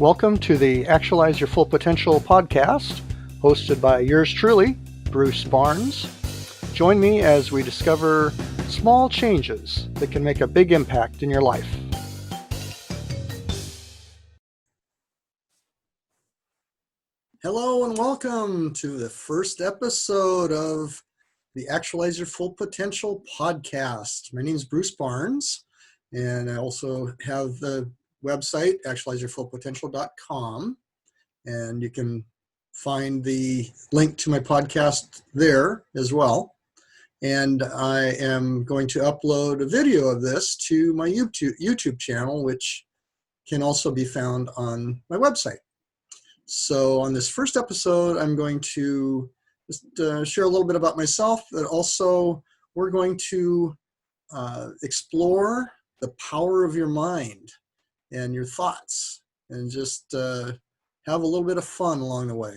Welcome to the Actualize Your Full Potential podcast, hosted by yours truly, Bruce Barnes. Join me as we discover small changes that can make a big impact in your life. Hello and welcome to the first episode of the Actualize Your Full Potential podcast. My name is Bruce Barnes, and I also have the website, actualizeyourfullpotentialcom, and you can find the link to my podcast there as well. And I am going to upload a video of this to my YouTube channel, which can also be found on my website. So on this first episode, I'm going to just share a little bit about myself, but also we're going to explore the power of your mind and your thoughts, and just have a little bit of fun along the way.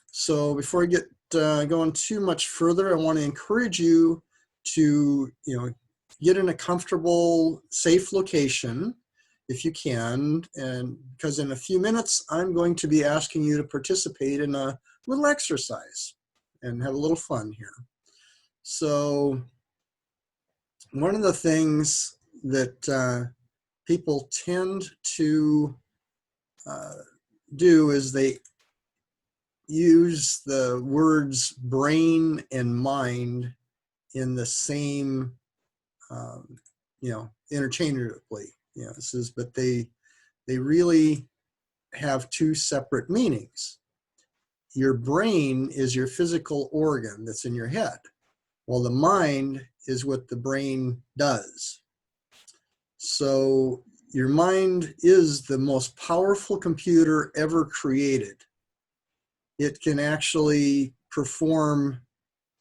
So before I get going too much further, I want to encourage you to get in a comfortable, safe location if you can, and because in a few minutes I'm going to be asking you to participate in a little exercise and have a little fun here. So one of the things that people tend to do is they use the words brain and mind in the same, interchangeably. But they really have two separate meanings. Your brain is your physical organ that's in your head, while the mind is what the brain does. So your mind is the most powerful computer ever created. It can actually perform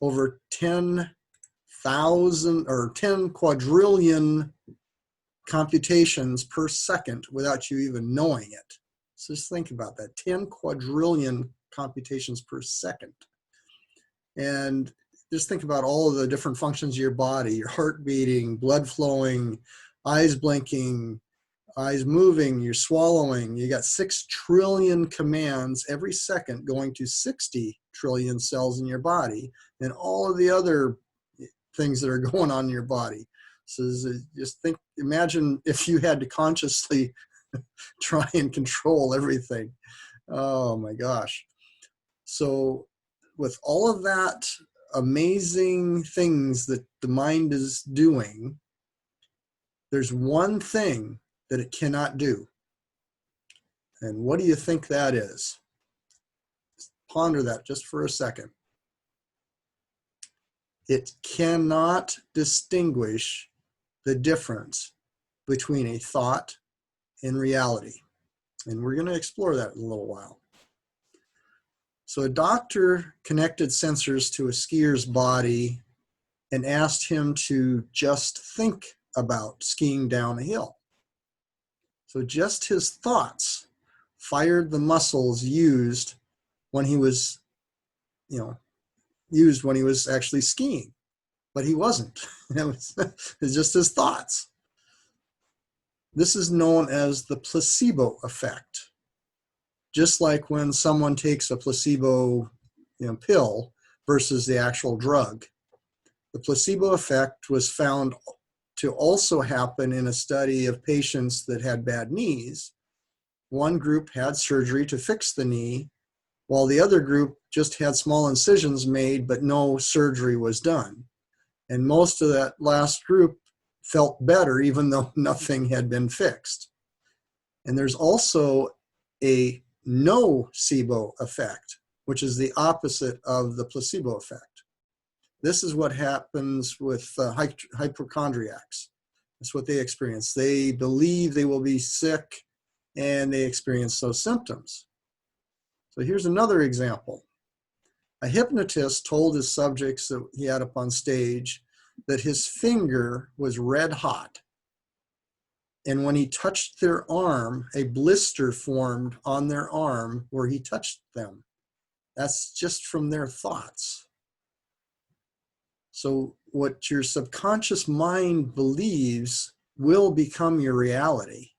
over 10,000 or 10 quadrillion computations per second without you even knowing it. So just think about that, 10 quadrillion computations per second. And just think about all of the different functions of your body, your heart beating, blood flowing, eyes blinking, eyes moving, you're swallowing. You got 6 trillion commands every second going to 60 trillion cells in your body, and all of the other things that are going on in your body. So just imagine if you had to consciously try and control everything. Oh my gosh. So with all of that amazing things that the mind is doing, there's one thing that it cannot do. And what do you think that is? Ponder that just for a second. It cannot distinguish the difference between a thought and reality. And we're going to explore that in a little while. So a doctor connected sensors to a skier's body and asked him to just think about skiing down a hill. So just his thoughts fired the muscles used when he was, actually skiing, but he wasn't. It's just his thoughts. This is known as the placebo effect. Just like when someone takes a placebo, pill versus the actual drug. The placebo effect was found to also happen in a study of patients that had bad knees. One group had surgery to fix the knee, while the other group just had small incisions made, but no surgery was done. And most of that last group felt better, even though nothing had been fixed. And there's also a nocebo effect, which is the opposite of the placebo effect. This is what happens with hypochondriacs. That's what they experience. They believe they will be sick, and they experience those symptoms. So here's another example. A hypnotist told his subjects that he had up on stage that his finger was red hot. And when he touched their arm, a blister formed on their arm where he touched them. That's just from their thoughts. So what your subconscious mind believes will become your reality.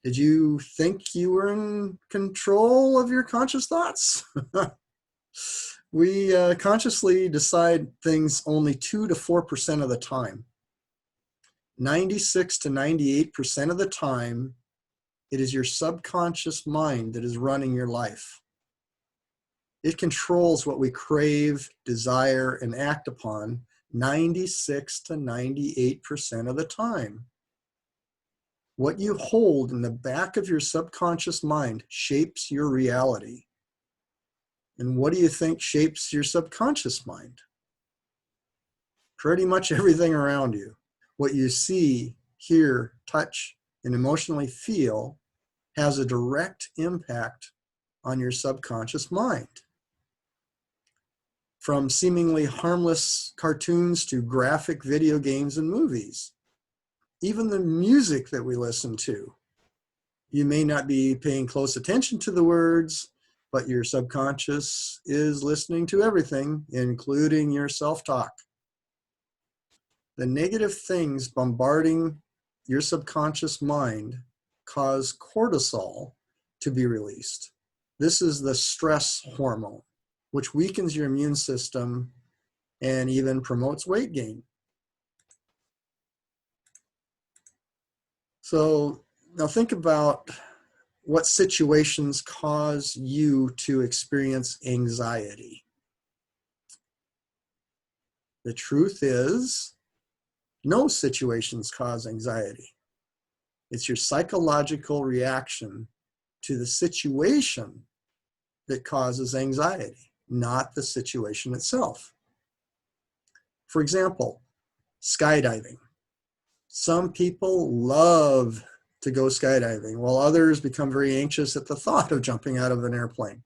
Did you think you were in control of your conscious thoughts? We consciously decide things only 2 to 4% of the time. 96 to 98% of the time, it is your subconscious mind that is running your life. It controls what we crave, desire, and act upon 96 to 98% of the time. What you hold in the back of your subconscious mind shapes your reality. And what do you think shapes your subconscious mind? Pretty much everything around you. What you see, hear, touch, and emotionally feel has a direct impact on your subconscious mind. From seemingly harmless cartoons to graphic video games and movies, even the music that we listen to. You may not be paying close attention to the words, but your subconscious is listening to everything, including your self-talk. The negative things bombarding your subconscious mind cause cortisol to be released. This is the stress hormone, which weakens your immune system and even promotes weight gain. So now think about what situations cause you to experience anxiety. The truth is, no situations cause anxiety. It's your psychological reaction to the situation that causes anxiety, not the situation itself. For example, skydiving. Some people love to go skydiving, while others become very anxious at the thought of jumping out of an airplane.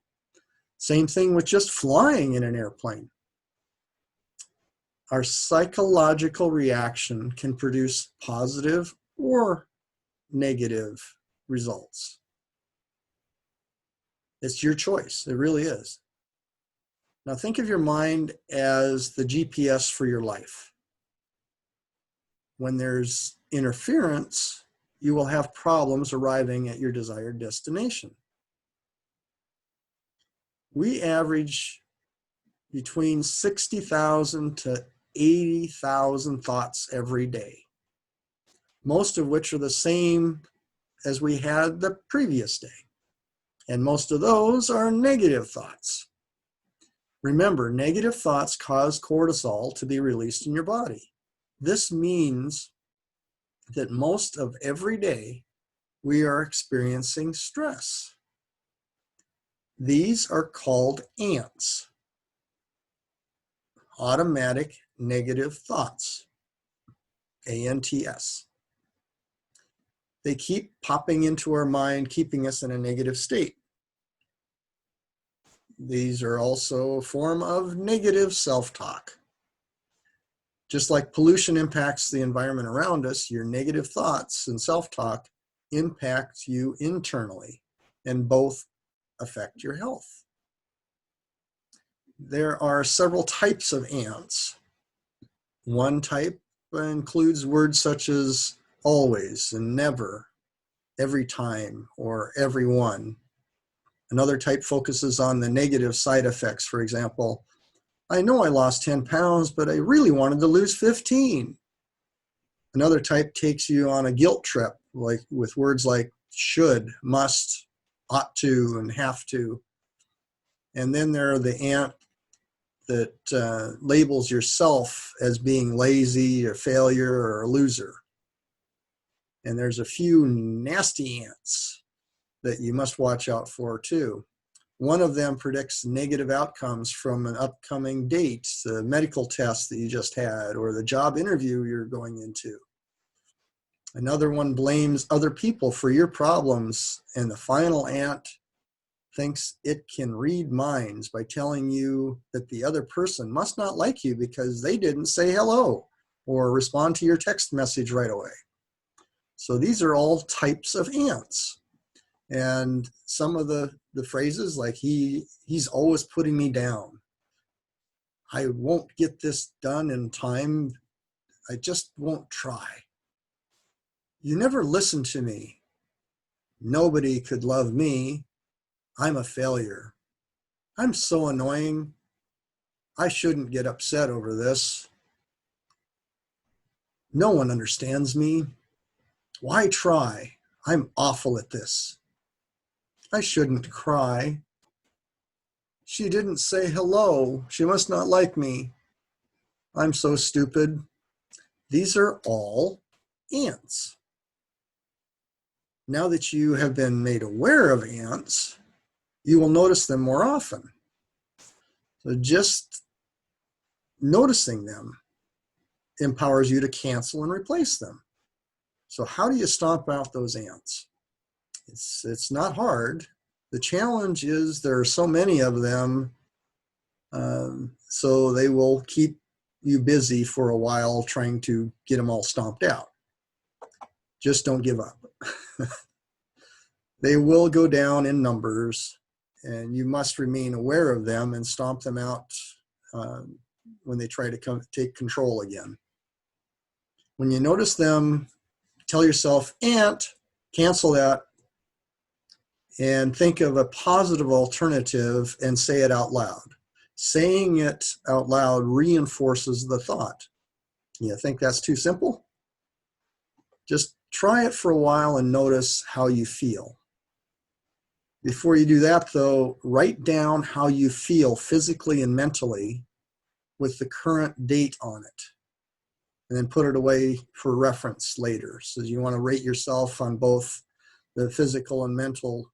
Same thing with just flying in an airplane. Our psychological reaction can produce positive or negative results. It's your choice. It really is. Now think of your mind as the GPS for your life. When there's interference, you will have problems arriving at your desired destination. We average between 60,000 to 80,000 thoughts every day, most of which are the same as we had the previous day. And most of those are negative thoughts. Remember, negative thoughts cause cortisol to be released in your body. This means that most of every day we are experiencing stress. These are called ants, automatic negative thoughts, ANTS. They keep popping into our mind, keeping us in a negative state. These are also a form of negative self-talk. Just like pollution impacts the environment around us, your negative thoughts and self-talk impact you internally, and both affect your health. There are several types of ants. One type includes words such as always and never, every time, or everyone. Another type focuses on the negative side effects. For example, I know I lost 10 pounds, but I really wanted to lose 15. Another type takes you on a guilt trip, like with words like should, must, ought to, and have to. And then there are the ant that labels yourself as being lazy, a failure, or a loser. And there's a few nasty ants that you must watch out for too. One of them predicts negative outcomes from an upcoming date, the medical test that you just had, or the job interview you're going into. Another one blames other people for your problems, and the final ant thinks it can read minds by telling you that the other person must not like you because they didn't say hello or respond to your text message right away. So these are all types of ants. And some of the phrases like he's always putting me down. I won't get this done in time. I just won't try. You never listen to me. Nobody could love me. I'm a failure. I'm so annoying. I shouldn't get upset over this. No one understands me. Why try? I'm awful at this. I shouldn't cry. She didn't say hello. She must not like me. I'm so stupid. These are all ants. Now that you have been made aware of ants, you will notice them more often. So just noticing them empowers you to cancel and replace them. So how do you stomp out those ants? It's not hard. The challenge is there are so many of them, so they will keep you busy for a while trying to get them all stomped out. Just don't give up. They will go down in numbers, and you must remain aware of them and stomp them out when they try to take control again. When you notice them, tell yourself, ant, cancel that, and think of a positive alternative and say it out loud. Saying it out loud reinforces the thought. You think that's too simple? Just try it for a while and notice how you feel. Before you do that, though, write down how you feel physically and mentally with the current date on it, and then put it away for reference later. So you want to rate yourself on both the physical and mental,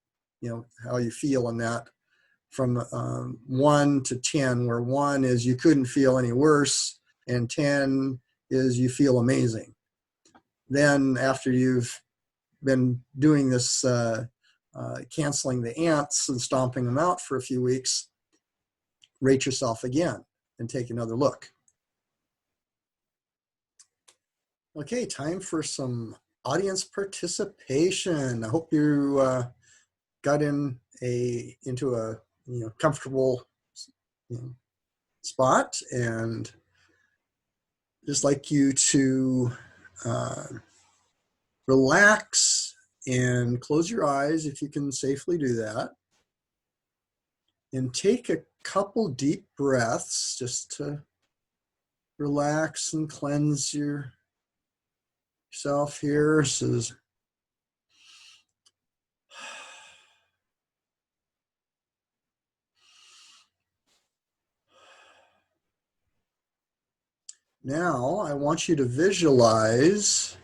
how you feel in that, from 1 to 10, where 1 is you couldn't feel any worse, and 10 is you feel amazing. Then after you've been doing this canceling the ants and stomping them out for a few weeks, rate yourself again and take another look. Okay, time for some audience participation. I hope you got into a comfortable spot, and just like you to relax and close your eyes if you can safely do that, and take a couple deep breaths just to relax and cleanse yourself here. So now I want you to visualize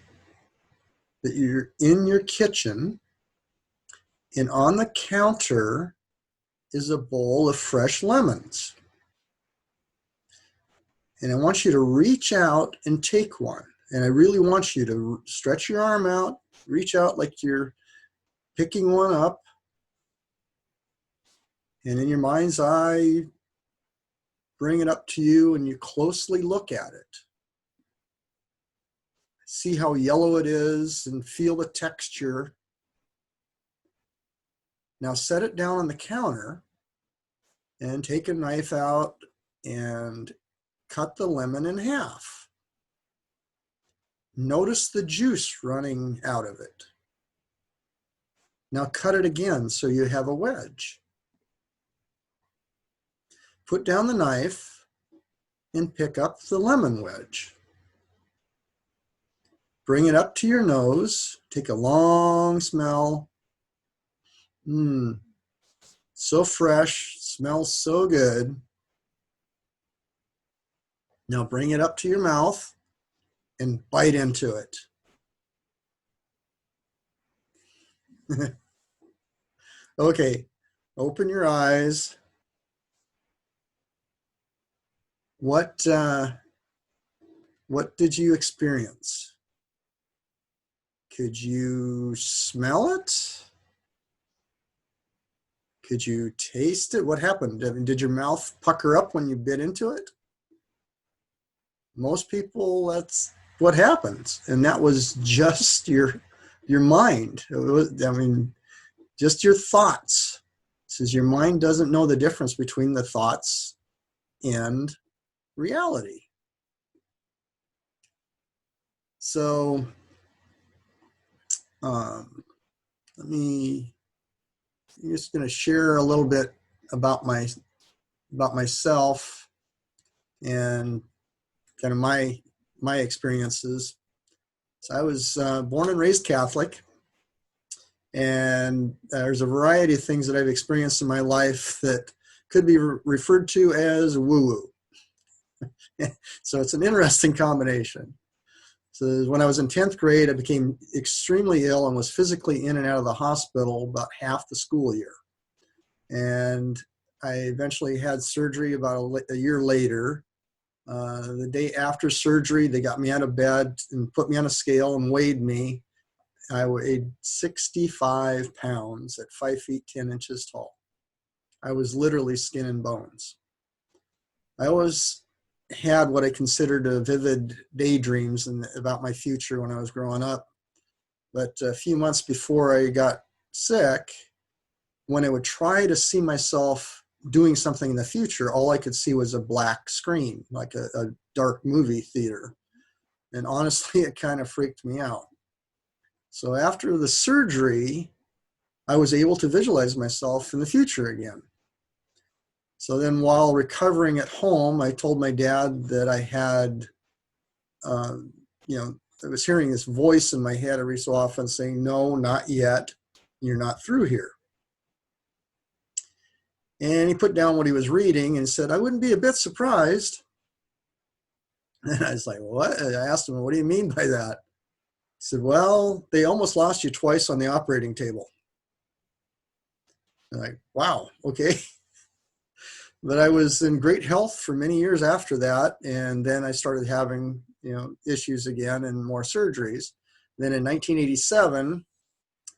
that you're in your kitchen, and on the counter is a bowl of fresh lemons. And I want you to reach out and take one. And I really want you to stretch your arm out, reach out like you're picking one up. And in your mind's eye, bring it up to you and you closely look at it. See how yellow it is and feel the texture. Now set it down on the counter and take a knife out and cut the lemon in half. Notice the juice running out of it. Now cut it again so you have a wedge. Put down the knife and pick up the lemon wedge. Bring it up to your nose. Take a long smell. So fresh, smells so good. Now bring it up to your mouth and bite into it. Okay, open your eyes. What did you experience? Could you smell it? Could you taste it? What happened? I mean, did your mouth pucker up when you bit into it? Most people, that's what happens. And that was just your mind. Just your thoughts. It says your mind doesn't know the difference between the thoughts and reality. So I'm just going to share a little bit about myself and kind of my experiences. So I was born and raised Catholic, and there's a variety of things that I've experienced in my life that could be referred to as woo-woo. So it's an interesting combination. So when I was in 10th grade, I became extremely ill and was physically in and out of the hospital about half the school year. And I eventually had surgery about a year later. The day after surgery, they got me out of bed and put me on a scale and weighed me. I weighed 65 pounds at 5 feet 10 inches tall. I was literally skin and bones. I always had what I considered a vivid daydreams about my future when I was growing up. But a few months before I got sick, when I would try to see myself doing something in the future, all I could see was a black screen, like a dark movie theater. And honestly, it kind of freaked me out. So after the surgery, I was able to visualize myself in the future again. So then while recovering at home, I told my dad that I had, I was hearing this voice in my head every so often saying, no, not yet. You're not through here. And he put down what he was reading and said, I wouldn't be a bit surprised. And I was like, what? I asked him, what do you mean by that? He said, well, they almost lost you twice on the operating table. I'm like, wow, okay. But I was in great health for many years after that. And then I started having, issues again and more surgeries. Then in 1987,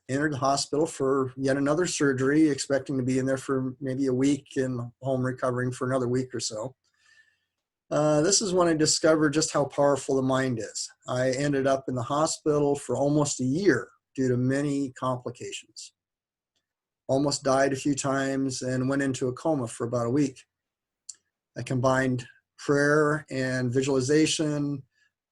entered the hospital for yet another surgery, expecting to be in there for maybe a week and home recovering for another week or so. This is when I discovered just how powerful the mind is. I ended up in the hospital for almost a year due to many complications. Almost died a few times and went into a coma for about a week. I combined prayer and visualization,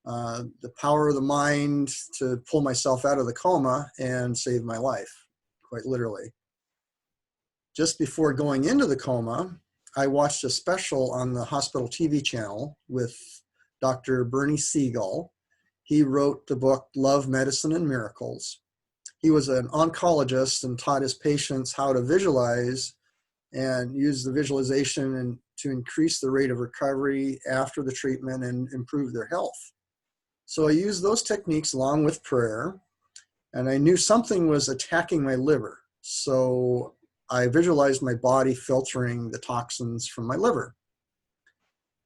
the power of the mind to pull myself out of the coma and save my life, quite literally. Just before going into the coma, I watched a special on the hospital TV channel with Dr. Bernie Siegel. He wrote the book, Love, Medicine, and Miracles. He was an oncologist and taught his patients how to visualize and use the visualization and to increase the rate of recovery after the treatment and improve their health. So I used those techniques along with prayer, and I knew something was attacking my liver. So I visualized my body filtering the toxins from my liver.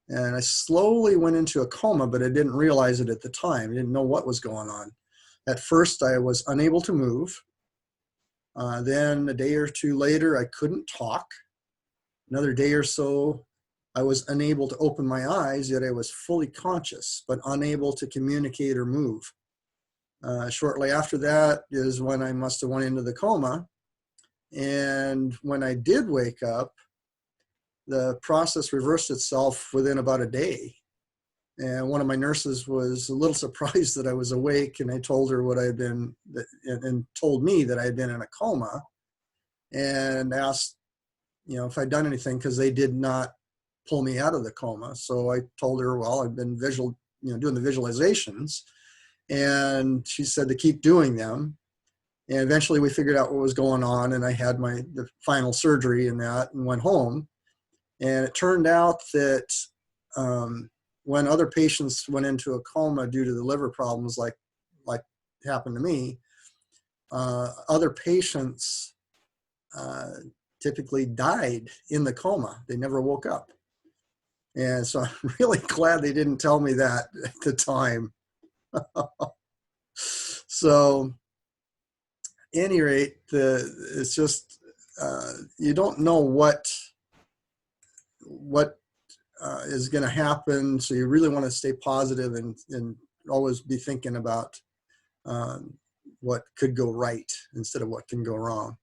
And I slowly went into a coma, but I didn't realize it at the time. I didn't know what was going on. At first, I was unable to move. Then a day or two later, I couldn't talk. Another day or so, I was unable to open my eyes, yet I was fully conscious, but unable to communicate or move. Shortly after that is when I must have went into the coma. And when I did wake up, the process reversed itself within about a day. And one of my nurses was a little surprised that I was awake, and I told her what I had been, and told me that I had been in a coma, and asked, if I'd done anything, because they did not pull me out of the coma. So I told her, well, I've been doing the visualizations, and she said to keep doing them. And eventually we figured out what was going on, and I had the final surgery in that and went home. And it turned out that when other patients went into a coma due to the liver problems like happened to me, other patients typically died in the coma. They never woke up. And so I'm really glad they didn't tell me that at the time. So at any rate, it's just, you don't know what is going to happen. So you really want to stay positive and always be thinking about what could go right instead of what can go wrong.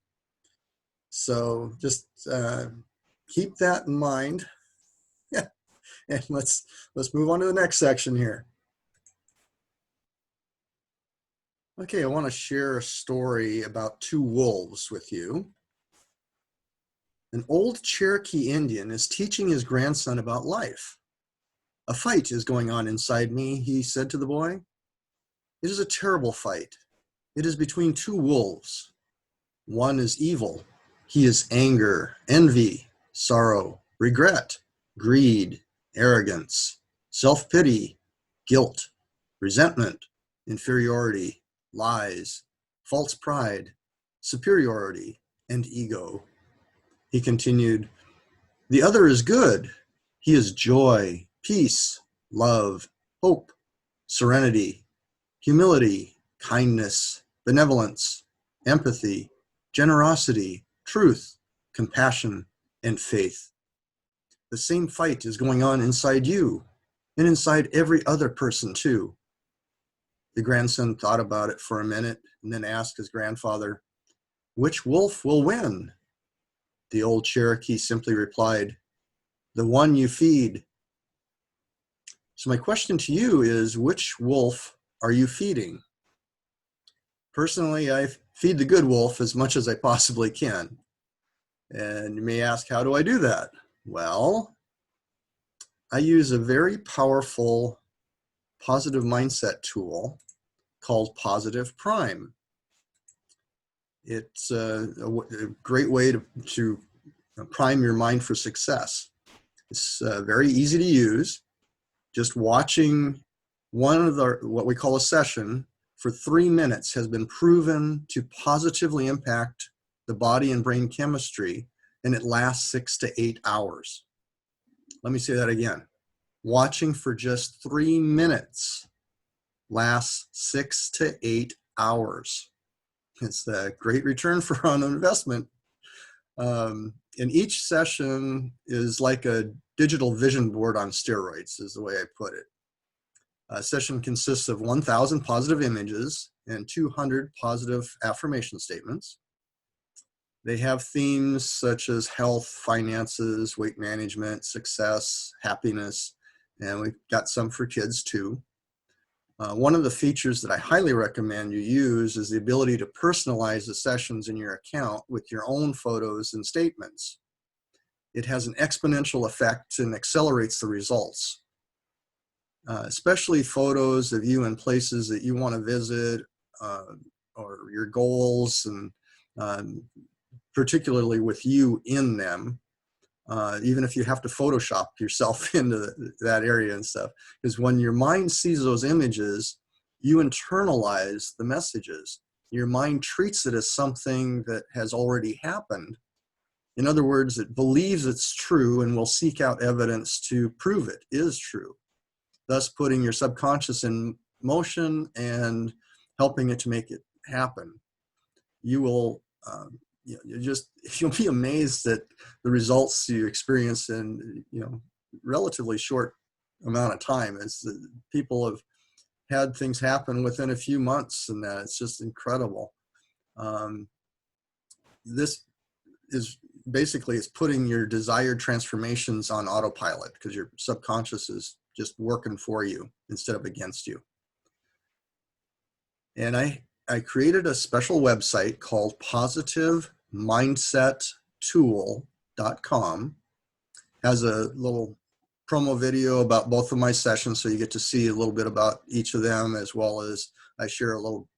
So just keep that in mind. And let's move on to the next section here. Okay, I want to share a story about two wolves with you. An old Cherokee Indian is teaching his grandson about life. A fight is going on inside me, he said to the boy. It is a terrible fight. It is between two wolves. One is evil. He is anger, envy, sorrow, regret, greed, arrogance, self-pity, guilt, resentment, inferiority, lies, false pride, superiority, and ego. He continued, the other is good. He is joy, peace, love, hope, serenity, humility, kindness, benevolence, empathy, generosity, truth, compassion, and faith. The same fight is going on inside you and inside every other person too. The grandson thought about it for a minute and then asked his grandfather, which wolf will win? The old Cherokee simply replied, the one you feed. So my question to you is, which wolf are you feeding? Personally, I feed the good wolf as much as I possibly can. And you may ask, how do I do that? Well, I use a very powerful positive mindset tool called Positive Prime. It's a great way to prime your mind for success. It's very easy to use. Just watching one of what we call a session for 3 minutes has been proven to positively impact the body and brain chemistry, and it lasts 6 to 8 hours. Let me say that again. Watching for just 3 minutes lasts 6 to 8 hours. It's a great return for on investment. And each session is like a digital vision board on steroids, is the way I put it. A session consists of 1,000 positive images and 200 positive affirmation statements. They have themes such as health, finances, weight management, success, happiness, and we've got some for kids too. One of the features that I highly recommend you use is the ability to personalize the sessions in your account with your own photos and statements. It has an exponential effect and accelerates the results. Especially photos of you in places that you want to visit, or your goals, and particularly with you in them, even if you have to Photoshop yourself into that area and stuff. Because when your mind sees those images, you internalize the messages. Your mind treats it as something that has already happened. In other words, it believes it's true and will seek out evidence to prove it is true, thus putting your subconscious in motion and helping it to make it happen. You will, you'll be amazed at the results you experience in, relatively short amount of time. As people have had things happen within a few months, and it's just incredible. This is basically, it's putting your desired transformations on autopilot because your subconscious is just working for you instead of against you. And I created a special website called positivemindsettool.com. Has a little promo video about both of my sessions, so you get to see a little bit about each of them, as well as I share a little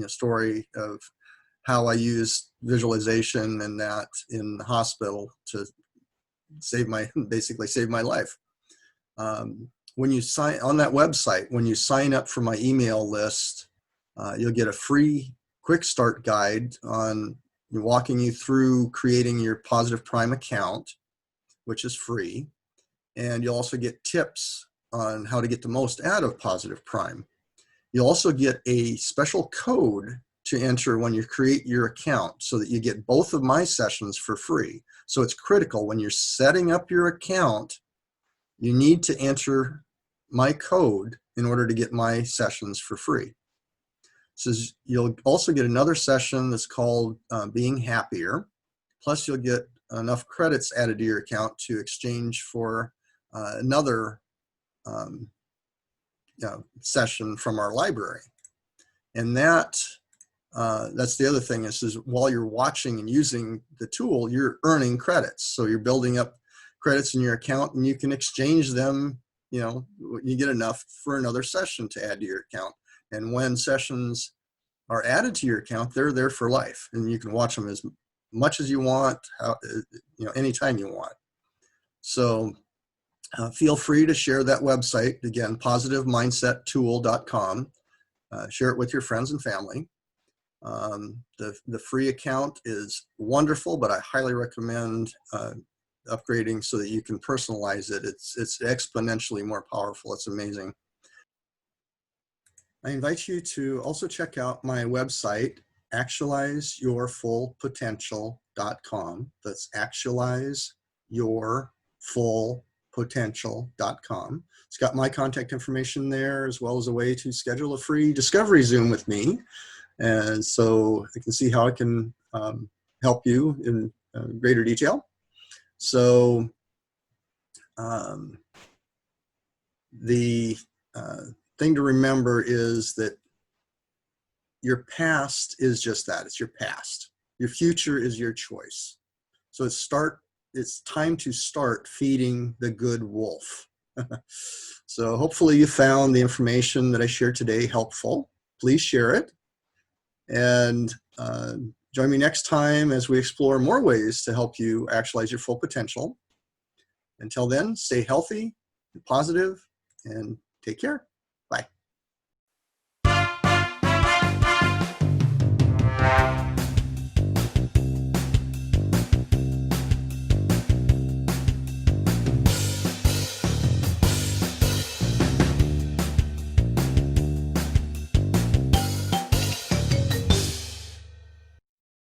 story of how I use visualization and that in the hospital to basically save my life. When you sign on that website, when you sign up for my email list, you'll get a free quick start guide on walking you through creating your Positive Prime account, which is free. And you'll also get tips on how to get the most out of Positive Prime. You'll also get a special code to enter when you create your account so that you get both of my sessions for free. So it's critical when you're setting up your account, you need to enter my code in order to get my sessions for free. So you'll also get another session that's called Being Happier. Plus you'll get enough credits added to your account to exchange for another session from our library. And that's the other thing is while you're watching and using the tool, you're earning credits. So you're building up credits in your account, and you can exchange them, you know, you get enough for another session to add to your account. And when sessions are added to your account, they're there for life, and you can watch them as much as you want, you know, anytime you want. So feel free to share that website, again, positivemindsettool.com. Share it with your friends and family. The free account is wonderful, but I highly recommend upgrading so that you can personalize it. It's exponentially more powerful. It's amazing. I invite you to also check out my website, actualizeyourfullpotential.com. That's actualizeyourfullpotential.com. It's got my contact information there, as well as a way to schedule a free discovery Zoom with me. And so I can see how I can help you in greater detail. So the thing to remember is that your past is just that. It's your past. Your future is your choice. So it's time to start feeding the good wolf. So hopefully you found the information that I shared today helpful. Please share it. And join me next time as we explore more ways to help you actualize your full potential. Until then, stay healthy and positive, and take care.